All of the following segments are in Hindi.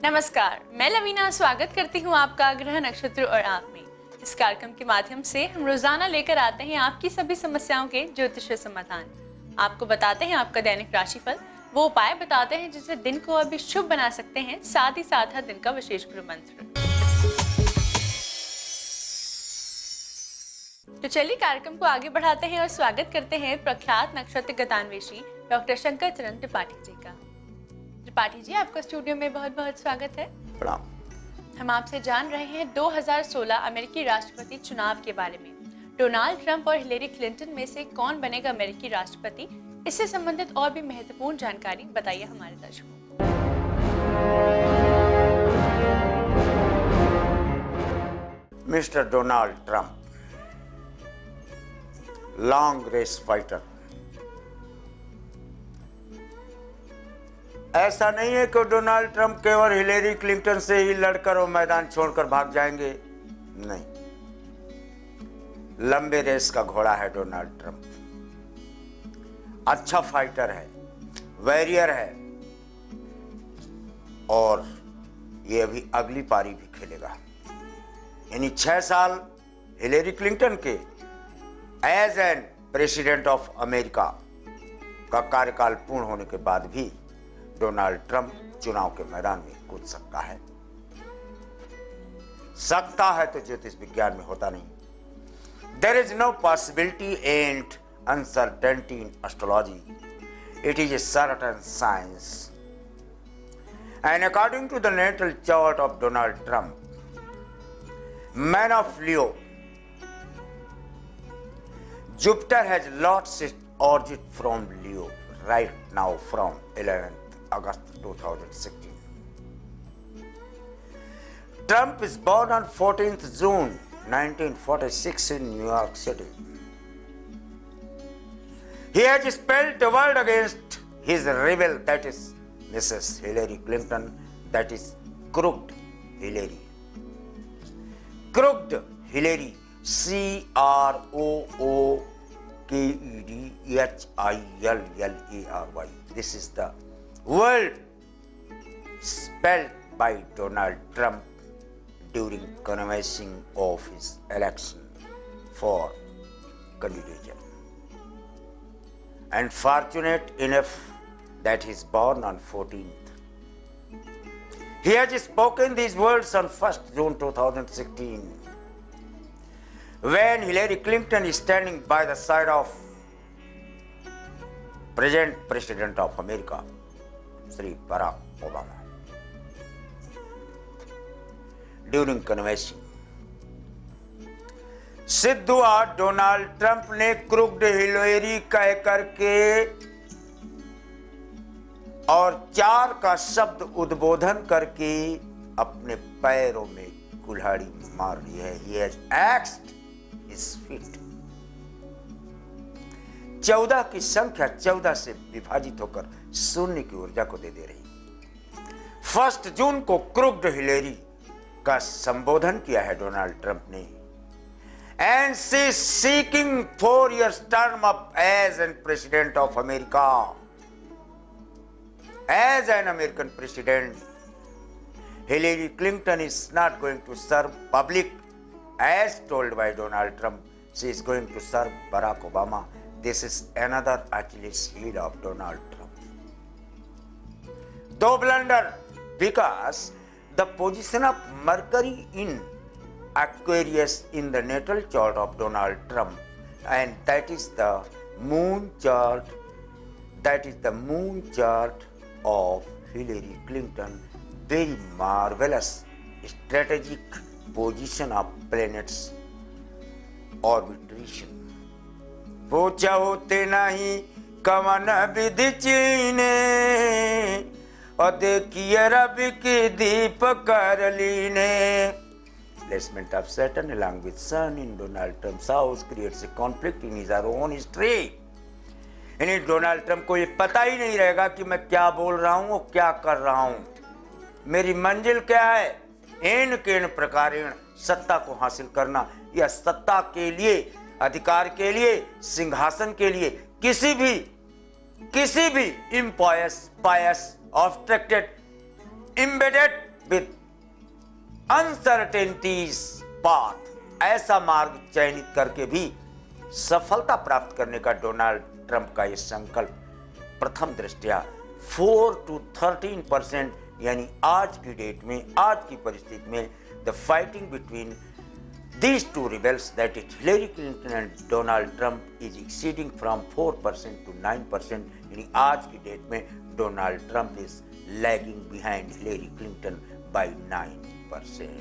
नमस्कार, मैं लवीना स्वागत करती हूँ आपका ग्रह नक्षत्र और आप में। इस कार्यक्रम के माध्यम से हम रोजाना लेकर आते हैं आपकी सभी समस्याओं के ज्योतिष समाधान। आपको बताते हैं आपका दैनिक राशिफल, वो उपाय बताते हैं जिससे दिन को अभी शुभ बना सकते हैं, साथ ही साथ हर दिन का विशेष गुरु मंत्र। तो चलिए कार्यक्रम को आगे बढ़ाते हैं और स्वागत करते हैं प्रख्यात नक्षत्र गतान्वेषी डॉक्टर शंकर चरण त्रिपाठी जी का। त्रिपाठी जी, आपका स्टूडियो में बहुत बहुत स्वागत है। प्रणाम। हम आपसे जान रहे हैं 2016 अमेरिकी राष्ट्रपति चुनाव के बारे में। डोनाल्ड ट्रंप और हिलेरी क्लिंटन में से कौन बनेगा अमेरिकी राष्ट्रपति, इससे संबंधित और भी महत्वपूर्ण जानकारी बताइए हमारे दर्शकों को। Mister Donald Trump, long race fighter. ऐसा नहीं है कि डोनाल्ड ट्रंप केवल हिलेरी क्लिंटन से ही लड़कर और मैदान छोड़कर भाग जाएंगे, नहीं। लंबे रेस का घोड़ा है डोनाल्ड ट्रंप। अच्छा फाइटर है, वॉरियर है, और ये अभी अगली पारी भी खेलेगा। यानी 6 साल हिलेरी क्लिंटन के as an president of America का कार्यकाल पूर्ण होने के बाद भी डोनाल्ड ट्रंप चुनाव के मैदान में कूद सकता है। सकता है तो ज्योतिष विज्ञान में होता नहीं। There is no possibility and uncertainty in astrology, it is a certain science. And according to the natal chart of Donald Trump, man of Leo, Jupiter has lost its orbit from Leo right now from 11th August 2016. Trump is born on 14th June 1946 in New York City. He has spelled a word against his rival, that is Mrs. Hillary Clinton, that is crooked Hillary. Crooked Hillary, CROOKEDHILLARY. This is the word spelled by Donald Trump during canvassing of his election for candidature. And fortunate enough that he is born on 14th. He has spoken these words on 1st June 2016. When Hillary Clinton is standing by the side of present President of America, Sri Barack Obama, during convention, सिद्ध हुआ डोनाल्ड ट्रंप ने क्रुक्ड हिलेरी कह करके और 4 का शब्द उद्बोधन करके अपने पैरों में कुल्हाड़ी मार ली है। He has axed his feet. 14 की संख्या 14 से विभाजित होकर शून्य की ऊर्जा को दे रही। 1 जून को क्रुक्ड हिलेरी का संबोधन किया है डोनाल्ड ट्रंप ने। And she is seeking 4 years term up as an president of America. As an American president, Hillary Clinton is not going to serve public as told by Donald Trump. She is going to serve Barack Obama. This is another Achilles heel of Donald Trump. Though blunder, because the position of Mercury in Aquarius in the natal chart of Donald Trump, and that is the moon chart, of Hillary Clinton, very marvelous strategic position of planets arbitration. पूछा होते नहीं कवन विधि चीने, और देखिए रब की दीप कर लीने। Placement of Saturn along with Sun in Donald Trump's house creates a conflict in his own history. यानी डोनाल्ड ट्रंप को ये पता ही नहीं रहेगा कि मैं क्या बोल रहा हूँ और क्या कर रहा हूँ, मेरी मंजिल क्या है। इन केन प्रकारेण सत्ता को हासिल करना, या सत्ता के लिए, अधिकार के लिए, सिंहासन के लिए किसी भी impious, pious, obstructed, embedded with uncertainties path, ऐसा मार्ग चयनित करके भी सफलता प्राप्त करने का डोनाल्ड ट्रंप का यह संकल्प प्रथम दृष्टया 4 to 13%, यानी आज की डेट में, आज की परिस्थिति में the fighting between these two rebels, that is Hillary Clinton and Donald Trump, is exceeding from 4% to 9%. यानी आज की डेट में Donald Trump is lagging behind Hillary Clinton by 9%.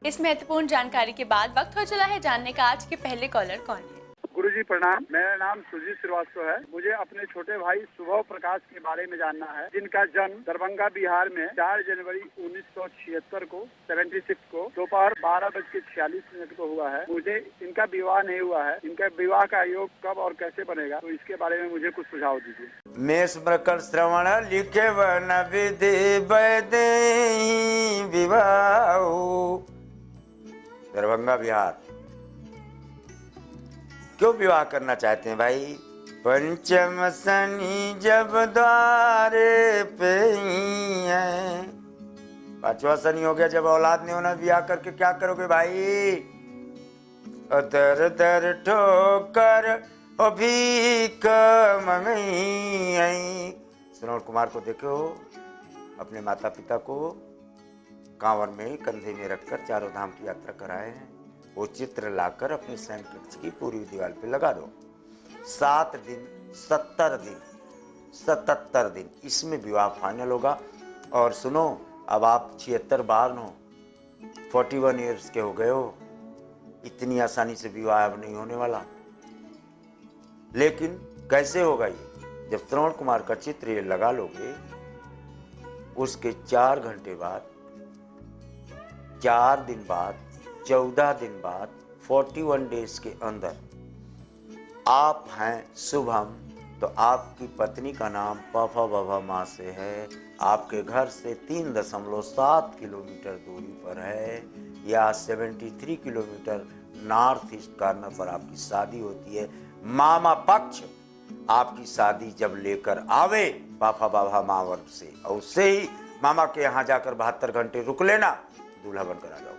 इस महत्वपूर्ण जानकारी के बाद वक्त हो चला है जानने का आज के पहले कॉलर कौन है। गुरुजी प्रणाम, मेरा नाम सुजीत श्रीवास्तव है। मुझे अपने छोटे भाई शुभव प्रकाश के बारे में जानना है, जिनका जन्म दरभंगा बिहार में 4 जनवरी 1976 को 76 को दोपहर 12:46 को हुआ है। मुझे इनका विवाह नहीं हुआ है। इनका विवाह का योग कब और कैसे बनेगा, तो इसके बारे में मुझे कुछ सुझाव दीजिए। मेष मकर श्रवण लिखे वन विधि वैदेही विवाह, दरभंगा बिहार। क्यों विवाह करना चाहते हैं भाई? पंचम शनि जब द्वारे पे ही है, पांचवा शनि हो गया, जब औलाद नहीं होना, विवाह करके क्या करोगे भाई? दर दर ठोकर भीख मंगई। श्रवण कुमार को देखो, अपने माता पिता को कांवर में कंधे में रखकर चारों धाम की यात्रा कराए हैं। वो चित्र लाकर अपने शयन कक्ष की पूरी दीवार पे लगा दो। 7 दिन 77 दिन इसमें विवाह फाइनल होगा। और सुनो, अब आप 76 बार नो 41 ईयर्स के हो गए हो, इतनी आसानी से विवाह अब नहीं होने वाला। लेकिन कैसे होगा ये? जब श्रवण कुमार का चित्र ये लगा लोगे, उसके 4 घंटे बाद, 4 दिन बाद, 14 दिन बाद, 41 डेज के अंदर आप हैं शुभम, तो आपकी पत्नी का नाम पफा बभा माँ से है, आपके घर से 3.7 किलोमीटर दूरी पर है, या 73 किलोमीटर नॉर्थ ईस्ट कॉर्नर पर आपकी शादी होती है। मामा पक्ष आपकी शादी जब लेकर आवे पापा बाबा माँ वर्ग से, और उससे ही मामा के यहाँ जाकर 72 घंटे रुक लेना, दूल्हा बनकर आ जाओ।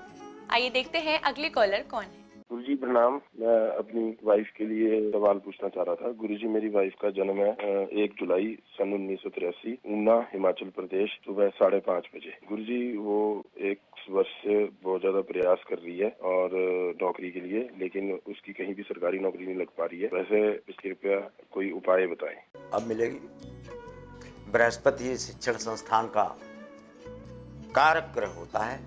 आइए देखते हैं अगले कॉलर कौन है। गुरुजी प्रणाम, मैं अपनी वाइफ के लिए सवाल पूछना चाह रहा था। गुरुजी, मेरी वाइफ का जन्म है 1 जुलाई सन 1983, ऊना हिमाचल प्रदेश, सुबह 5:30 बजे। गुरुजी, वो 1 वर्ष से बहुत ज्यादा प्रयास कर रही है और नौकरी के लिए, लेकिन उसकी कहीं भी सरकारी नौकरी नहीं लग पा रही है। वैसे कृपया कोई उपाय बताएं। अब मिलेगी। बृहस्पति शिक्षण संस्थान का कारक ग्रह होता है।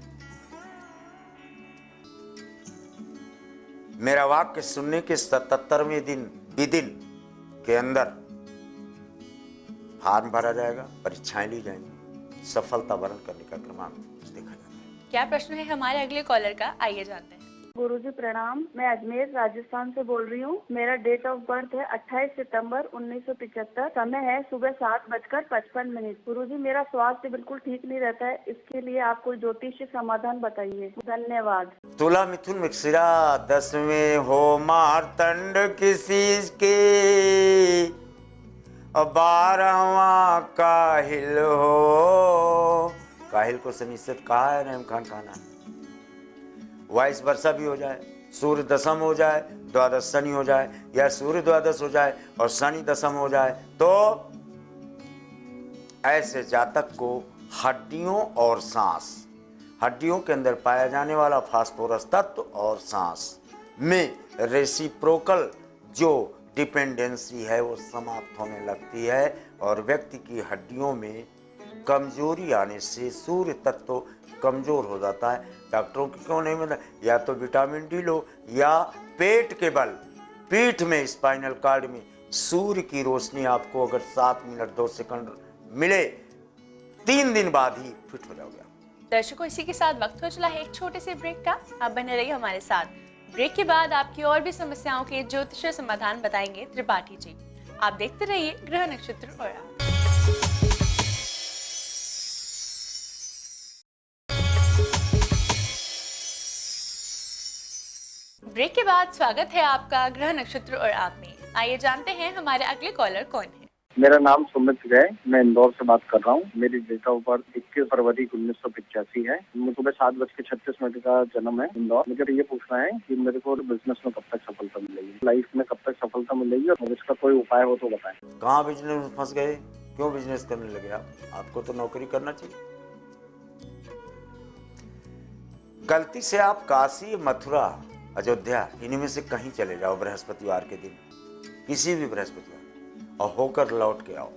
मेरा वाक्य सुनने के 77वें दिन विदिन के अंदर फॉर्म भरा जाएगा, परीक्षाएं ली जाएंगी, सफलता वरण करने का क्रमांक देखा जाता है। क्या प्रश्न है हमारे अगले कॉलर का, आइए जानते हैं। गुरुजी प्रणाम, मैं अजमेर राजस्थान से बोल रही हूँ। मेरा डेट ऑफ बर्थ है 28 सितंबर 1975। समय है सुबह 7:55। गुरुजी, मेरा स्वास्थ्य बिल्कुल ठीक नहीं रहता है, इसके लिए आप कोई ज्योतिषीय समाधान बताइए। धन्यवाद। तुला मिथुन मृगशिरा 10वें हो मार्तंड किसी के, 12वां काहिल हो। काहिल को सनिश्चित कहा है रहम खान खाना। वाइस वर्षा भी हो जाए, सूर्य दशम हो जाए, द्वादश शनि हो जाए, या सूर्य द्वादश हो जाए और शनि दशम हो जाए, तो ऐसे जातक को हड्डियों और सांस, हड्डियों के अंदर पाया जाने वाला फास्फोरस तत्व और सांस में रेसिप्रोकल जो डिपेंडेंसी है वो समाप्त होने लगती है, और व्यक्ति की हड्डियों में कमजोरी आने से सूर्य तत्व कमजोर हो जाता है। डॉक्टरों की क्यों नहीं मिलता? या तो विटामिन डी लो, या पेट के बल, पीठ में, स्पाइनल कार्ड में सूर्य की रोशनी आपको अगर 7 मिनट 2 सेकंड मिले, 3 दिन बाद ही फिट हो जाओगे। दर्शकों, इसी के साथ वक्त हो चला है एक छोटे से ब्रेक का। आप बने रहिए हमारे साथ। ब्रेक के बाद आपकी और भी समस्याओं के ज्योतिषीय समाधान बताएंगे त्रिपाठी जी। आप देखते रहिए ग्रह नक्षत्र और आप। ब्रेक के बाद स्वागत है आपका ग्रह नक्षत्र और आप में। आइए जानते हैं हमारे अगले कॉलर कौन है। मेरा नाम सुमित है, मैं इंदौर से बात कर रहा हूँ। मेरी डेट ऑफ बर्थ 21 फरवरी 1985 है। मुझे सुबह 7:36 का जन्म है इंदौर। मुझे ये पूछना है कि मेरे को बिजनेस में कब तक सफलता मिलेगी, लाइफ में कब तक सफलता मिलेगी और इसका कोई उपाय हो तो बताएं। कहाँ बिजनेस में फंस गए? क्यों बिजनेस करने लगे आप? आपको तो नौकरी करना चाहिए। गलती से आप काशी, मथुरा, अयोध्या इन्हीं में से कहीं चले जाओ बृहस्पतिवार के दिन, किसी भी बृहस्पतिवार, और होकर लौट के आओ।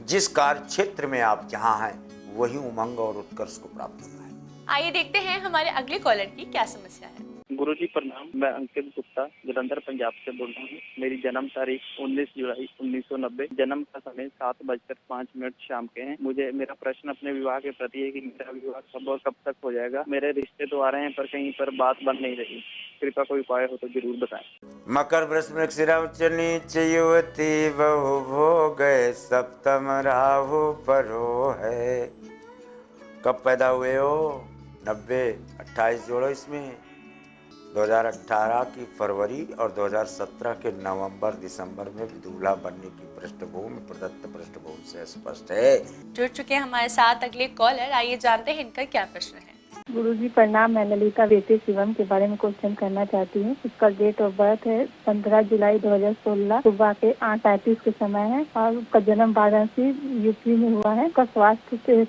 जिस कार्य क्षेत्र में आप जहां हैं वही उमंग और उत्कर्ष को प्राप्त होता है। आइए देखते हैं हमारे अगले कॉलर की क्या समस्या है। गुरुजी प्रणाम, मैं अंकित गुप्ता जलंधर पंजाब से बोल रहा हूँ। मेरी जन्म तारीख 19 जुलाई 1990, जन्म का समय 7:05 शाम के हैं। मुझे मेरा प्रश्न अपने विवाह के प्रति है कि मेरा विवाह कब तक हो जाएगा। मेरे रिश्ते तो आ रहे हैं पर कहीं पर बात बन नहीं रही। कृपया कोई उपाय हो तो जरूर बताएं। मकर वृश्चिक शिरा उच्च नीच युवती बहु भोग सप्तम राहु परो है। कब पैदा हुए हो? 90, 28 जोड़ो इसमें। 2018 की फरवरी और 2017 के नवंबर दिसंबर में दूल्हा बनने की पृष्ठभूमि प्रदत्त पृष्ठभूमि से स्पष्ट है। जुड़ चुके हैं हमारे साथ अगले कॉलर, आइए जानते हैं इनका क्या प्रश्न है। गुरुजी प्रणाम, मैं ललिता बेटे शिवम के बारे में क्वेश्चन करना चाहती हूँ। उसका डेट ऑफ बर्थ है 15 जुलाई 2016, सुबह के 8:35 के समय है और उसका जन्म वाराणसी यूपी में हुआ है। उसका स्वास्थ्य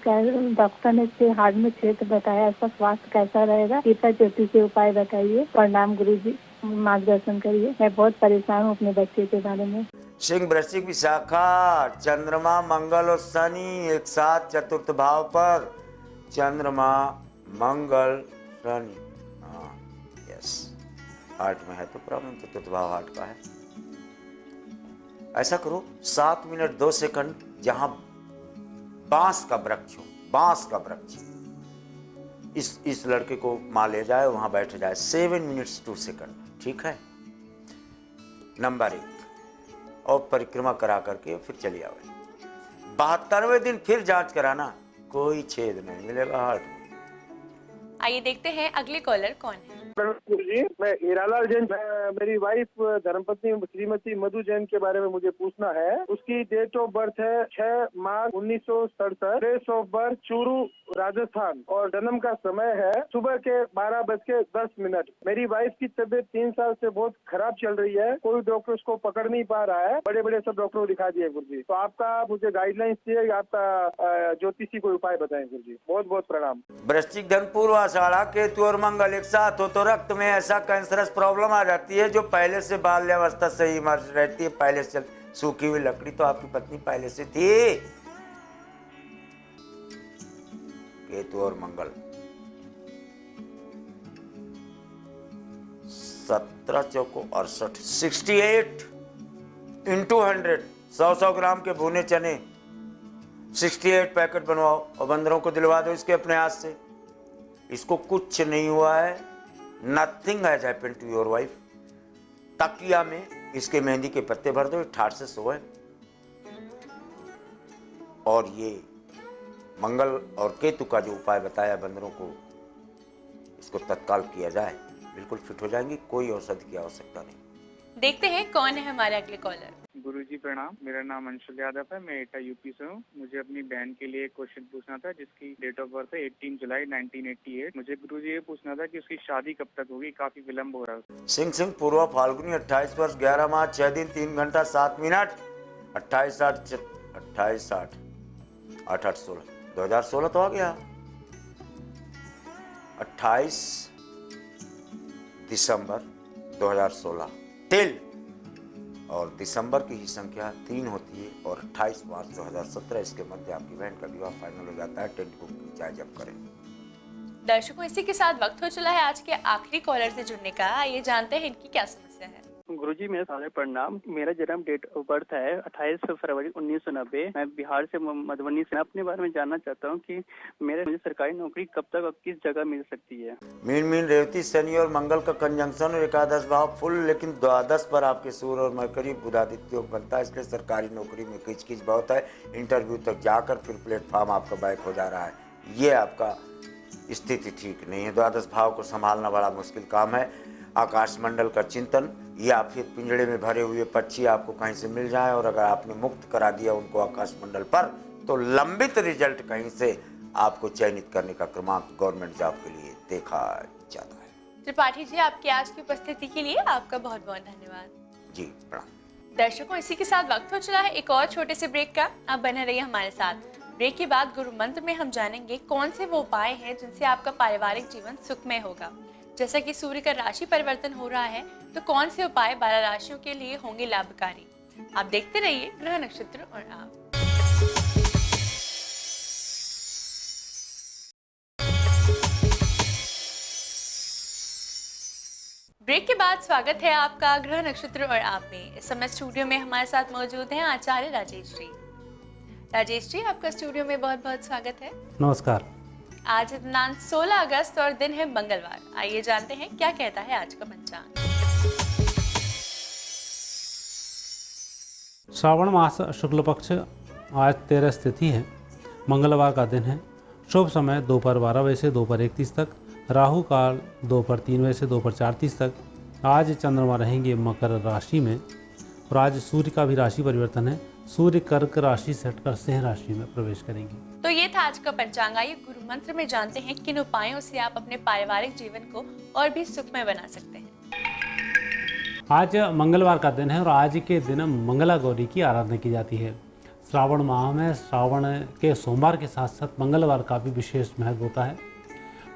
डॉक्टर ने इसके हार्ट में क्षेत्र बताया। उसका स्वास्थ्य कैसा रहेगा? कृपया ज्योतिष के उपाय बताइए। प्रणाम गुरुजी, मार्गदर्शन करिए। मैं बहुत परेशान हूँ अपने बच्चे के बारे में। सिंह वृश्चिक विशाखा, चंद्रमा मंगल और शनि एक साथ चतुर्थ भाव पर। चंद्रमा मंगल शनि, हाँ यस, हार्ट में है तो प्रॉब्लम चतुर्थ भाव हार्ट का है। ऐसा करो 7 मिनट 2 सेकंड जहां बांस का वृक्ष हो, बांस का वृक्ष, इस लड़के को मां ले जाए, वहां बैठ जाए 7 मिनट्स 2 सेकंड, ठीक है। नंबर 1, और परिक्रमा करा करके फिर चली आओ। 72वें दिन फिर जांच कराना, कोई छेद नहीं मिलेगा हार्ट में। आइए देखते हैं अगले कॉलर कौन है। गुरुजी, मैं हीरालाल जैन, मेरी वाइफ धर्मपत्नी श्रीमती मधु जैन के बारे में मुझे पूछना है। उसकी डेट ऑफ बर्थ है 6 मार्च 1967, place of birth Churu Rajasthan और जन्म का समय है सुबह के 12:10। मेरी वाइफ की तबीयत 3 साल से बहुत खराब चल रही है। कोई डॉक्टर उसको पकड़ नहीं पा रहा है। बड़े बड़े सब डॉक्टरों को दिखा दिए गुरुजी। तो आपका मुझे गाइडलाइंस चाहिए, आपका ज्योतिषी कोई उपाय बताएं गुरुजी। बहुत बहुत प्रणाम। वृश्चिक धन पूर्वाषाढ़ा, केतु और मंगल एक साथ हो तो रक्त में ऐसा कैंसरस प्रॉब्लम आ जाती है जो पहले से बाल्यावस्था से ही मर रहती है। पहले से सूखी हुई लकड़ी तो आपकी पत्नी पहले से थी। केतु और मंगल 17 चौको 68, 68 इंटू 100, 100 ग्राम के भुने चने 68 पैकेट बनवाओ और बंदरों को दिलवा दो इसके अपने हाथ से। इसको कुछ नहीं हुआ है, nothing has happened to your wife. तकिया में इसके मेहंदी के पत्ते भर दो, ठाठ से सोए। और ये मंगल और केतु का जो उपाय बताया बंदरों को, इसको तत्काल किया जाए, बिल्कुल फिट हो जाएंगी, कोई औषधि की आवश्यकता नहीं। देखते हैं कौन है हमारे अगले कॉलर। गुरुजी प्रणाम, मेरा नाम अंशुल यादव है, मैं एटा यूपी से हूँ। मुझे अपनी बहन के लिए एक क्वेश्चन पूछना था जिसकी डेट ऑफ बर्थ है 18 जुलाई 1988। मुझे गुरुजी ये पूछना था कि उसकी शादी कब तक होगी, काफी विलम्ब हो रहा है। सिंह पूर्व फाल्गुनी 28 वर्ष 11 माह 6 दिन 3 घंटा 7 मिनट 28 8 8 16 2016 तो आ गया। 28 दिसंबर 2016 तिल, और दिसंबर की ही संख्या 3 होती है और 28 मार्च 2017 इसके मध्य आपकी बहन का विवाह फाइनल हो जाता है। टेंट बुक की चाहे जब करें। दर्शकों, इसी के साथ वक्त हो चला है आज के आखिरी कॉलर से जुड़ने का। आइए जानते हैं इनकी क्या समस्या है। गुरुजी मेरे सारे प्रणाम। मेरा जन्म डेट ऑफ बर्थ है 28 फरवरी 1990। मैं बिहार से मधुबनी से। अपने बारे में जानना चाहता हूँ कि मुझे सरकारी नौकरी कब तक और किस जगह मिल सकती है। मीन रेवती शनि और मंगल का कंजंक्शन और एकादश भाव फुल, लेकिन द्वादश पर आपके सूर्य और मरकरी बुधादित्य योग बनता है, इसलिए सरकारी नौकरी में किचकिच बहुत है। इंटरव्यू तक जाकर फिर प्लेटफॉर्म आपका बैक हो जा रहा है। ये आपका स्थिति ठीक नहीं है। द्वादश भाव को संभालना बड़ा मुश्किल काम है। आकाश मंडल का चिंतन, या फिर पिंजड़े में भरे हुए पक्षी आपको कहीं से मिल जाए और अगर आपने मुक्त करा दिया उनको आकाशमंडल पर, तो लंबित रिजल्ट कहीं से आपको चयनित करने का क्रमांक गवर्नमेंट जॉब के लिए देखा जाता है। त्रिपाठी जी, आपकी आज की उपस्थिति के लिए आपका बहुत बहुत धन्यवाद। जी प्रणाम। दर्शकों, इसी के साथ वक्त हो चला है एक और छोटे से ब्रेक का। आप बने रहिए हमारे साथ। ब्रेक के बाद गुरु मंत्र में हम जानेंगे कौन से वो उपाय हैं जिनसे आपका पारिवारिक जीवन सुखमय होगा। जैसा कि सूर्य का राशि परिवर्तन हो रहा है, तो कौन से उपाय 12 राशियों के लिए होंगे लाभकारी। आप देखते रहिए ग्रह नक्षत्र और आप। ब्रेक के बाद स्वागत है आपका ग्रह नक्षत्र और आप में। इस समय स्टूडियो में हमारे साथ मौजूद हैं आचार्य राजेश जी। राजेश जी, आपका स्टूडियो में बहुत बहुत स्वागत है। नमस्कार। आज है दिनांक 16 अगस्त और दिन है मंगलवार। आइए जानते हैं क्या कहता है आज का पंचांग। श्रावण मास शुक्ल पक्ष आज 13 तिथि है, मंगलवार का दिन है। शुभ समय दोपहर 12 बजे से दोपहर 1:30 तक, राहु काल दोपहर 3 बजे से दोपहर 4:30 तक। आज चंद्रमा रहेंगे मकर राशि में और आज सूर्य का भी राशि परिवर्तन है। सूर्य कर्क राशि से हटकर सिंह राशि में प्रवेश करेंगे। तो ये था आज का पंचांग। आइए गुरु मंत्र में जानते हैं किन उपायों से आप अपने पारिवारिक जीवन को और भी सुखमय बना सकते हैं। आज मंगलवार का दिन है और आज के दिन मंगला गौरी की आराधना की जाती है। श्रावण माह में श्रावण के सोमवार के साथ साथ मंगलवार का भी विशेष महत्व होता है।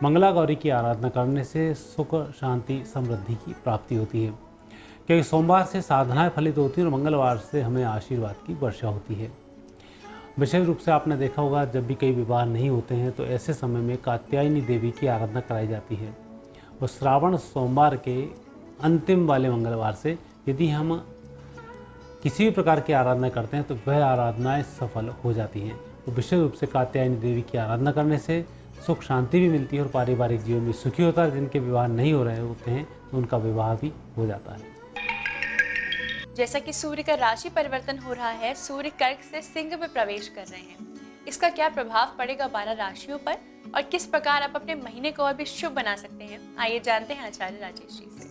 मंगला गौरी की आराधना करने से सुख, शांति, समृद्धि की प्राप्ति होती है, क्योंकि सोमवार से साधनाएं फलित होती हैं और मंगलवार से हमें आशीर्वाद की वर्षा होती है। विशेष रूप से आपने देखा होगा, जब भी कई विवाह नहीं होते हैं तो ऐसे समय में कात्यायनी देवी की आराधना कराई जाती है। और श्रावण सोमवार के अंतिम वाले मंगलवार से यदि हम किसी भी प्रकार की आराधना करते हैं तो वह आराधनाएं सफल हो जाती हैं। तो विशेष रूप से कात्यायनी देवी की आराधना करने से सुख शांति भी मिलती है और पारिवारिक जीवन भी सुखी होता है। जिनके विवाह नहीं हो रहे होते हैं तो उनका विवाह भी हो जाता है। जैसा कि सूर्य का राशि परिवर्तन हो रहा है, सूर्य कर्क से सिंह में प्रवेश कर रहे हैं। इसका क्या प्रभाव पड़ेगा 12 राशियों पर और किस प्रकार आप अपने महीने को और भी शुभ बना सकते हैं, आइए जानते हैं आचार्य राजेश जी से।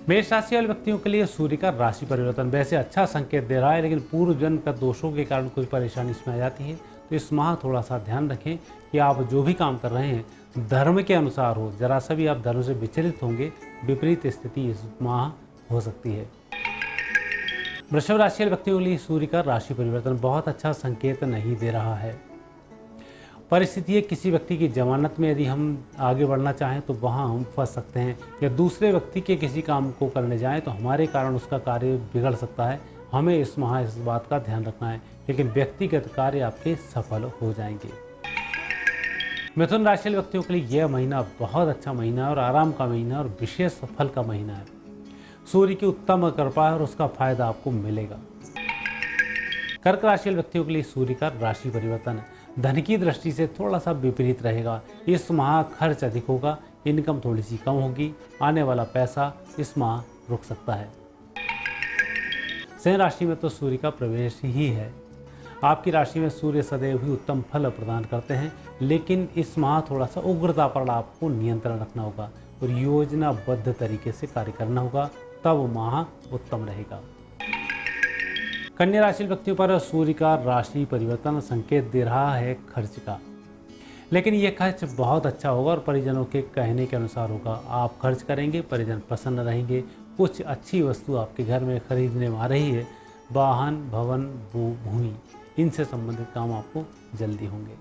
मेष राशि वाले व्यक्तियों के लिए सूर्य का राशि परिवर्तन वैसे अच्छा संकेत दे रहा है, लेकिन पूर्व जन्म का दोषों के कारण कुछ परेशानी इसमें आ जाती है। तो इस माह थोड़ा सा ध्यान रखें कि आप जो भी काम कर रहे हैं धर्म के अनुसार हो। जरा सा भी आप धर्म से विचलित होंगे, विपरीत स्थिति इस माह हो सकती है। वृषभ राशि वाले व्यक्तियों के लिए सूर्य का राशि परिवर्तन बहुत अच्छा संकेत नहीं दे रहा है। परिस्थिति है, किसी व्यक्ति की जमानत में यदि हम आगे बढ़ना चाहें तो वहां हम फंस सकते हैं, या दूसरे व्यक्ति के किसी काम को करने जाएं तो हमारे कारण उसका कार्य बिगड़ सकता है। हमें इस माह इस बात का ध्यान रखना है, लेकिन व्यक्तिगत कार्य आपके सफल हो जाएंगे। मिथुन राशि वाले व्यक्तियों के लिए यह महीना बहुत अच्छा महीना है और आराम का महीना और विशेष फल का महीना है। सूर्य की उत्तम कृपा है और उसका फायदा आपको मिलेगा। कर्क राशि वाले व्यक्तियों के लिए सूर्य का राशि परिवर्तन है। धन की दृष्टि से थोड़ा सा विपरीत रहेगा। इस माह खर्च अधिक होगा, इनकम थोड़ी सी कम होगी। आने वाला पैसा इस माह रुक सकता है। सिंह राशि में तो सूर्य का प्रवेश ही है। आपकी राशि में सूर्य सदैव ही उत्तम फल प्रदान करते हैं, लेकिन इस माह थोड़ा सा उग्रता पर आपको नियंत्रण रखना होगा और योजनाबद्ध तरीके से कार्य करना होगा, तब माह उत्तम रहेगा। कन्या राशि व्यक्तियों पर सूर्य का राशि परिवर्तन संकेत दे रहा है खर्च का, लेकिन यह खर्च बहुत अच्छा होगा और परिजनों के कहने के अनुसार होगा। आप खर्च करेंगे, परिजन प्रसन्न रहेंगे। कुछ अच्छी वस्तु आपके घर में खरीदने में आ रही है। वाहन, भवन, भूमि, इनसे संबंधित काम आपको जल्दी होंगे।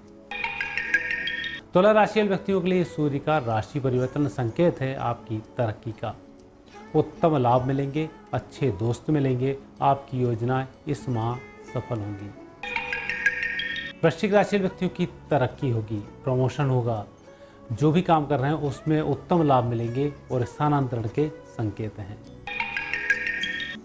तुला राशि वाले व्यक्तियों के लिए सूर्य का राशि परिवर्तन संकेत है आपकी तरक्की का। उत्तम लाभ मिलेंगे, अच्छे दोस्त मिलेंगे, आपकी योजनाएं इस माह सफल होंगी। वृश्चिक राशि व्यक्तियों की तरक्की होगी, प्रमोशन होगा। जो भी काम कर रहे हैं उसमें उत्तम लाभ मिलेंगे और स्थानांतरण के संकेत हैं।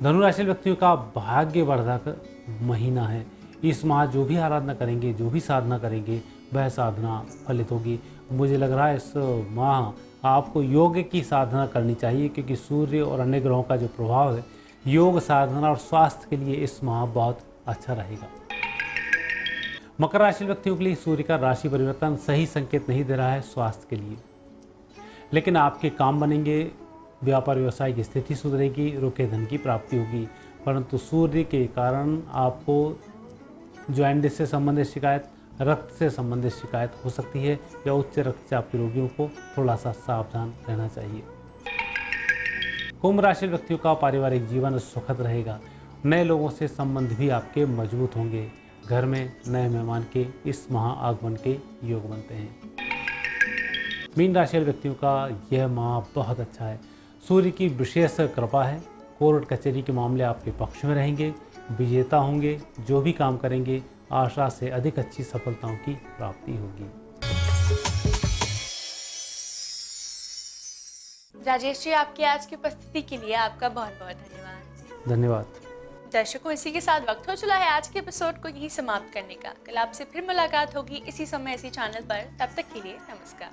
धनु राशि व्यक्तियों का भाग्य वर्धक महीना है। इस माह जो भी आराधना करेंगे, जो भी साधना करेंगे, वह साधना फलित होगी। मुझे लग रहा है इस माह आपको योग की साधना करनी चाहिए, क्योंकि सूर्य और अन्य ग्रहों का जो प्रभाव है योग साधना और स्वास्थ्य के लिए इस माह बहुत अच्छा रहेगा। मकर राशि व्यक्तियों के लिए सूर्य का राशि परिवर्तन सही संकेत नहीं दे रहा है स्वास्थ्य के लिए, लेकिन आपके काम बनेंगे, व्यापार व्यवसाय की स्थिति सुधरेगी, रुके धन की प्राप्ति होगी। परंतु सूर्य के कारण आपको जॉइंटिस से संबंधित शिकायत, रक्त से संबंधित शिकायत हो सकती है या उच्च रक्तचाप के रोगियों को थोड़ा सा सावधान रहना चाहिए। कुंभ राशि व्यक्तियों का पारिवारिक जीवन सुखद रहेगा। नए लोगों से संबंध भी आपके मजबूत होंगे। घर में नए मेहमान के इस महा आगमन के योग बनते हैं। मीन राशि व्यक्तियों का यह माह बहुत अच्छा है। सूर्य की विशेष कृपा है। कोर्ट कचहरी के मामले आपके पक्ष में रहेंगे, विजेता होंगे। जो भी काम करेंगे आशा से अधिक अच्छी सफलताओं की प्राप्ति होगी। राजेश जी, आपकी आज की उपस्थिति के लिए आपका बहुत बहुत धन्यवाद। धन्यवाद। दर्शकों, इसी के साथ वक्त हो चला है आज के एपिसोड को यहीं समाप्त करने का। कल आपसे फिर मुलाकात होगी इसी समय इसी चैनल पर। तब तक के लिए नमस्कार।